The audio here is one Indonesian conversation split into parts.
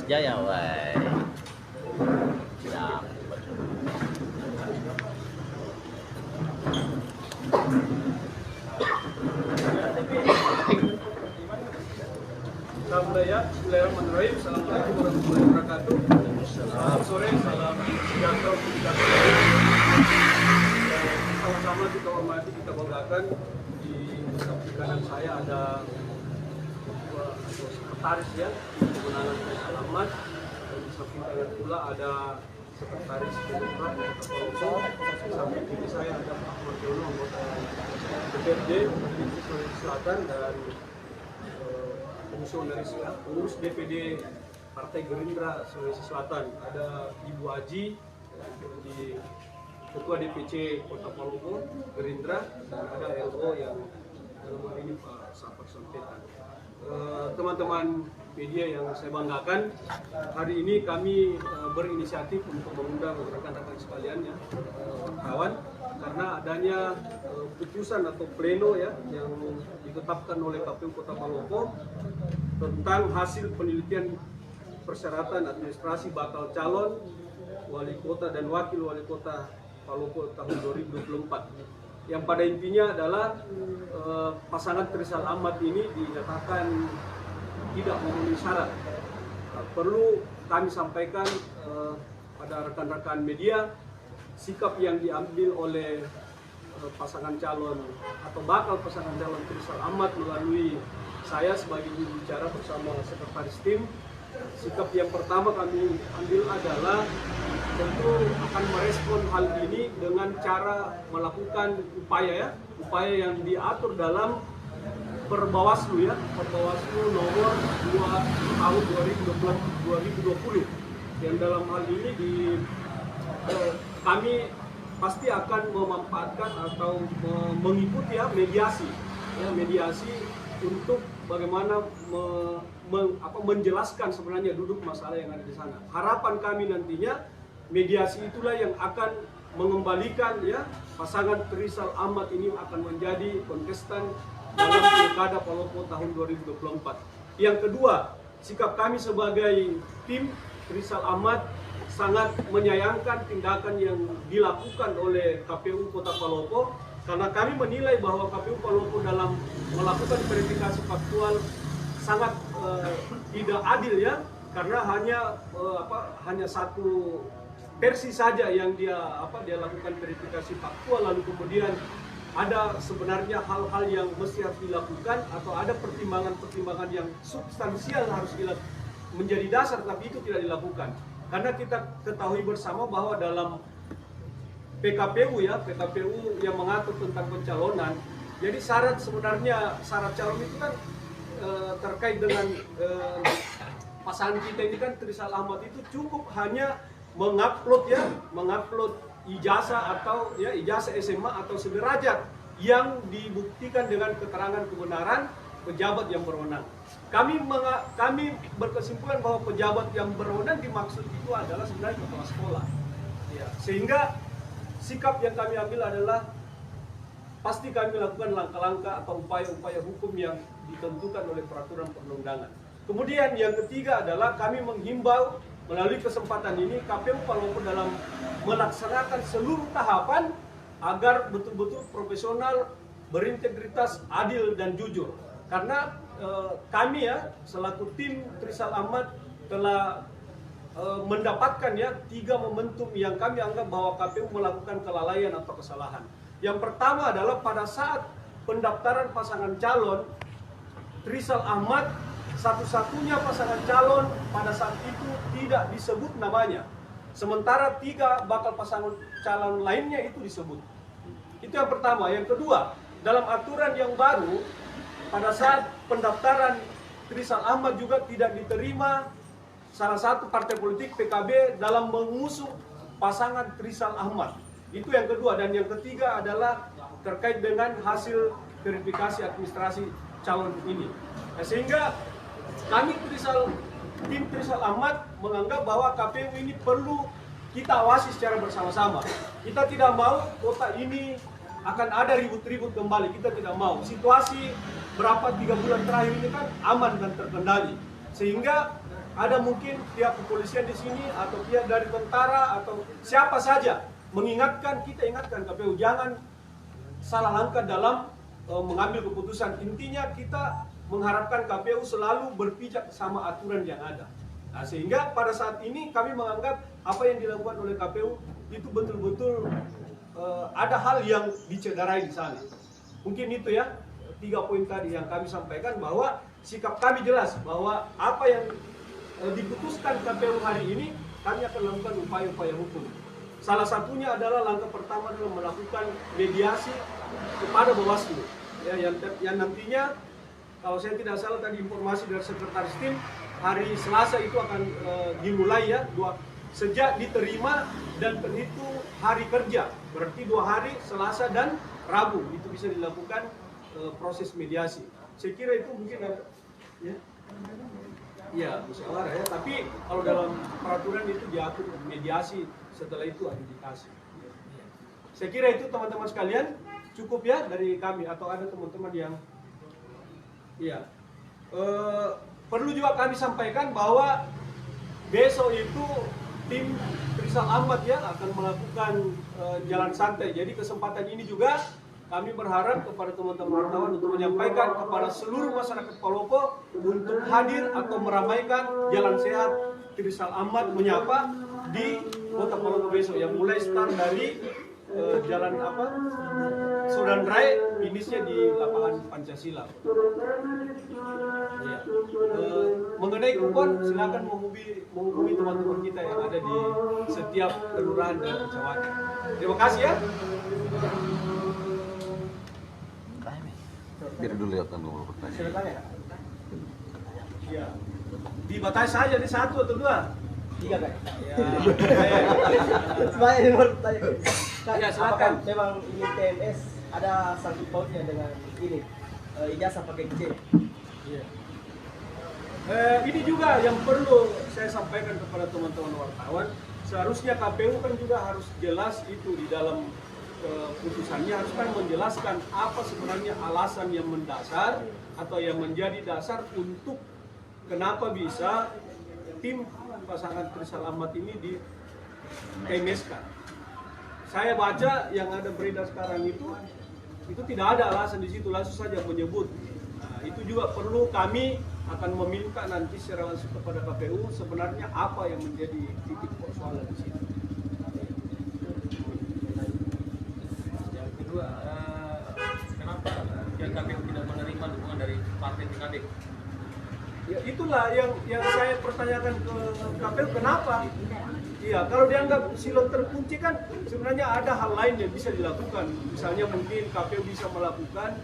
Jaya, woi. Siap. Alhamdulillah, bismillahirrahmanirrahim. Assalamualaikum warahmatullahi wabarakatuh. Selamat sore, salam sejahtera untuk kita semua. Sama-sama kita hormati, kita banggakan. Di samping kanan saya ada sekretaris ya, kemenangan Trisal Ahmad. Dan di samping kanan pula ada sekretaris Demokrat di samping kiri saya ada Pak Marjono, anggota DPRD Provinsi Sulawesi Selatan, dan pengurus DPD Partai Gerindra Sulawesi Selatan. Ada Ibu Aji, di Ketua DPC Kota Palopo Gerindra, dan ada LO yang dalam hal ini Pak Safar Sampetan. Teman-teman media yang saya banggakan, hari ini kami berinisiatif untuk mengundang rekan-rekan sekalian ya, kawan, karena adanya putusan atau pleno ya yang ditetapkan oleh KPU Kota Palopo tentang hasil penelitian persyaratan administrasi bakal calon wali kota dan wakil wali kota Palopo tahun 2024. Yang pada intinya adalah pasangan Trisal Ahmad ini dinyatakan tidak memenuhi syarat. Perlu kami sampaikan pada rekan-rekan media, sikap yang diambil oleh pasangan calon atau bakal pasangan calon Trisal Ahmad melalui saya sebagai juru bicara bersama sekretaris tim. Sikap yang pertama kami ambil adalah tentu akan merespon hal ini dengan cara melakukan upaya yang diatur dalam Perbawaslu ya, Perbawaslu nomor 2 tahun 2020, yang dalam hal ini kami pasti akan memanfaatkan atau mengikuti ya mediasi untuk bagaimana menjelaskan sebenarnya duduk masalah yang ada di sana. Harapan kami nantinya mediasi itulah yang akan mengembalikan ya pasangan Trisal Ahmad ini akan menjadi kontestan dalam Pilkada Palopo tahun 2024. Yang kedua, sikap kami sebagai tim Trisal Ahmad sangat menyayangkan tindakan yang dilakukan oleh KPU Kota Palopo, karena kami menilai bahwa KPU Palopo dalam melakukan verifikasi faktual sangat tidak adil ya, karena hanya satu versi saja yang dia lakukan verifikasi faktual, lalu kemudian ada sebenarnya hal-hal yang mesti harus dilakukan atau ada pertimbangan-pertimbangan yang substansial harus menjadi dasar, tapi itu tidak dilakukan. Karena kita ketahui bersama bahwa dalam PKPU yang mengatur tentang pencalonan, jadi syarat calon itu kan terkait dengan pasangan kita ini kan Trisal Ahmad itu cukup hanya mengupload ijazah atau ya ijazah SMA atau sederajat yang dibuktikan dengan keterangan kebenaran pejabat yang berwenang. Kami berkesimpulan bahwa pejabat yang berwenang dimaksud itu adalah sebenarnya kepala sekolah. Ya, sehingga sikap yang kami ambil adalah pasti kami lakukan langkah-langkah atau upaya-upaya hukum yang ditentukan oleh peraturan perundang-undangan. Kemudian yang ketiga adalah kami menghimbau melalui kesempatan ini KPU Palopo dalam melaksanakan seluruh tahapan agar betul-betul profesional, berintegritas, adil dan jujur. Karena kami ya selaku tim Trisal Ahmad telah mendapatkan ya 3 momentum yang kami anggap bahwa KPU melakukan kelalaian atau kesalahan. Yang pertama adalah pada saat pendaftaran pasangan calon, Trisal Ahmad satu-satunya pasangan calon pada saat itu tidak disebut namanya. Sementara 3 bakal pasangan calon lainnya itu disebut. Itu yang pertama. Yang kedua, dalam aturan yang baru, pada saat pendaftaran Trisal Ahmad juga tidak diterima salah satu partai politik PKB dalam mengusung pasangan Trisal Ahmad. Itu yang kedua. Dan yang ketiga adalah terkait dengan hasil verifikasi administrasi calon ini. Nah, sehingga kami tim Trisal Ahmad menganggap bahwa KPU ini perlu kita awasi secara bersama-sama. Kita tidak mau kota ini akan ada ribut-ribut kembali, kita tidak mau. Situasi 3 bulan terakhir ini kan aman dan terkendali. Sehingga ada mungkin pihak kepolisian di sini atau pihak dari tentara atau siapa saja mengingatkan, kita ingatkan KPU jangan salah langkah dalam mengambil keputusan. Intinya kita mengharapkan KPU selalu berpijak sama aturan yang ada. Nah, sehingga pada saat ini kami menganggap apa yang dilakukan oleh KPU itu betul-betul ada hal yang dicederai di sana. Mungkin itu ya 3 poin tadi yang kami sampaikan, bahwa sikap kami jelas bahwa apa yang diputuskan KPU hari ini kami akan lakukan upaya-upaya hukum. Salah satunya adalah langkah pertama adalah melakukan mediasi kepada Bawaslu ya, yang nantinya kalau saya tidak salah tadi informasi dari sekretaris tim hari Selasa itu akan dimulai ya, sejak diterima dan terhitung hari kerja, berarti 2 hari Selasa dan Rabu itu bisa dilakukan proses mediasi. Saya kira itu mungkin ada ya musyawarah ya, tapi kalau dalam peraturan itu diatur mediasi, setelah itu adjudikasi. Saya kira itu teman-teman sekalian cukup ya dari kami, atau ada teman-teman yang perlu juga kami sampaikan bahwa besok itu tim Trisal Ahmad ya akan melakukan jalan santai. Jadi kesempatan ini juga kami berharap kepada teman-teman wartawan untuk menyampaikan kepada seluruh masyarakat Palopo untuk hadir atau meramaikan jalan sehat Trisal Ahmad menyapa di Kota Palopo besok, yang mulai start dari jalan Sodan Rai, finishnya di lapangan Pancasila. Ya. Mengenai kupon, silakan menghubungi teman-teman kita yang ada di setiap kelurahan dan kecamatan. Terima kasih ya. Biar dulu ya kan mau bertanya. Silakan ya. Iya. Dibatasi saja di 1 atau 2. 3 kan? Ya. Semuanya yang bertanya. Ya, silakan. Apakah memang ini TMS ada sangkut pautnya dengan ini ijazah pakai C? Iya. Ini juga yang perlu saya sampaikan kepada teman-teman wartawan. Seharusnya KPU kan juga harus jelas itu di dalam putusannya, harus kan menjelaskan apa sebenarnya alasan yang mendasar atau yang menjadi dasar untuk kenapa bisa tim pasangan Trisal Ahmad ini di TMS-kan. Saya baca yang ada beredar sekarang itu tidak ada alasan di situ, langsung saja menyebut. Nah, itu juga perlu kami akan meminta nanti secara langsung kepada KPU sebenarnya apa yang menjadi titik persoalan di situ. Yang kedua, kenapa yang KPU tidak menerima dukungan dari partai PKB? Ya itulah yang saya pertanyakan ke KPU, kenapa? Iya, kalau dianggap silon terkunci kan sebenarnya ada hal lain yang bisa dilakukan. Misalnya mungkin KPU bisa melakukan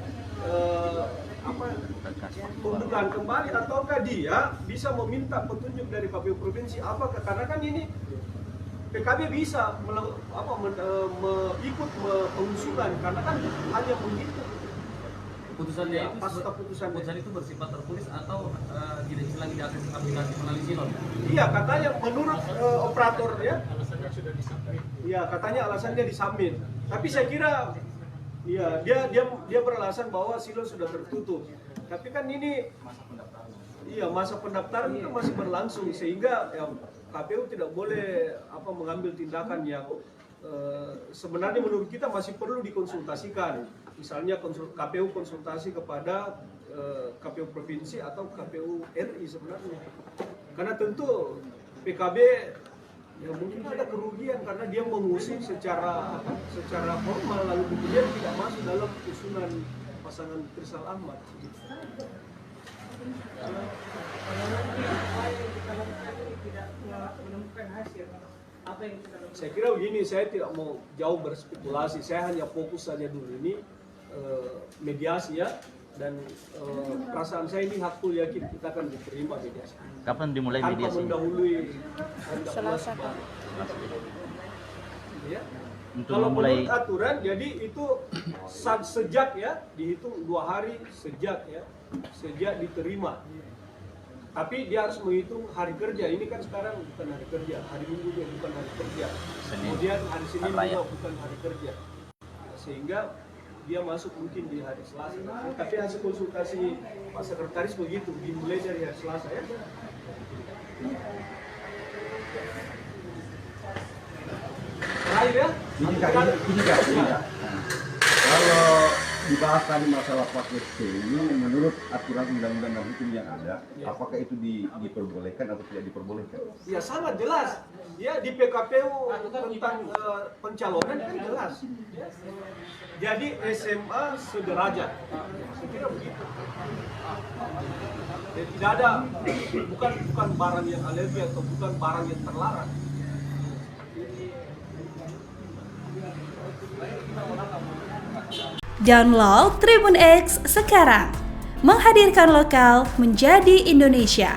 pembukaan kembali, ataukah dia bisa meminta petunjuk dari KPU provinsi. Apakah karena kan ini PKB bisa ikut mengusulkan karena kan hanya menghitung. Putusannya Ya, itu pasca putusan itu bersifat tertulis atau tidak lagi diakses aplikasi melalui silon? Iya, katanya menurut operator ya. Iya, katanya alasannya disubmit. Tapi saya kira iya, dia beralasan bahwa silon sudah tertutup. Tapi kan ini masa pendaftaran itu masih berlangsung, sehingga ya, KPU tidak boleh mengambil tindakan yang sebenarnya menurut kita masih perlu dikonsultasikan. Misalnya KPU konsultasi kepada KPU provinsi atau KPU RI sebenarnya. Karena tentu PKB ya mungkin ada kerugian karena dia mengusung secara formal lalu kemudian tidak masuk dalam usulan pasangan Trisal Ahmad. Saya kira begini, saya tidak mau jauh berspekulasi, saya hanya fokus saja dulu ini mediasi ya, dan perasaan saya ini hakul yakin kita akan diterima mediasi. Kapan dimulai mediasi? Tanpa mendahului Selasa. Ya. Untuk Kalau memulai menurut aturan, jadi itu sejak ya dihitung 2 hari sejak diterima. Tapi dia harus menghitung hari kerja. Ini kan sekarang bukan hari kerja, hari Minggu juga bukan hari kerja. Kemudian hari Senin juga bukan hari kerja. Sehingga dia masuk mungkin di hari Selasa. Tapi hasil konsultasi Pak Sekretaris begitu, dimulai dari hari Selasa ya. Terakhir ya. Ini Kak. Kalau dibahas tadi masalah paket C ini menurut aturan undang-undang dan hukum yang ada, apakah itu diperbolehkan atau tidak diperbolehkan? Ya sangat jelas. Ya di PKPU tentang pencalonan kan jelas. Jadi SMA sederajat. Saya kira begitu. Ya, tidak ada, bukan barang yang alergi atau bukan barang yang terlarang. Download Tribun X sekarang, menghadirkan lokal menjadi Indonesia.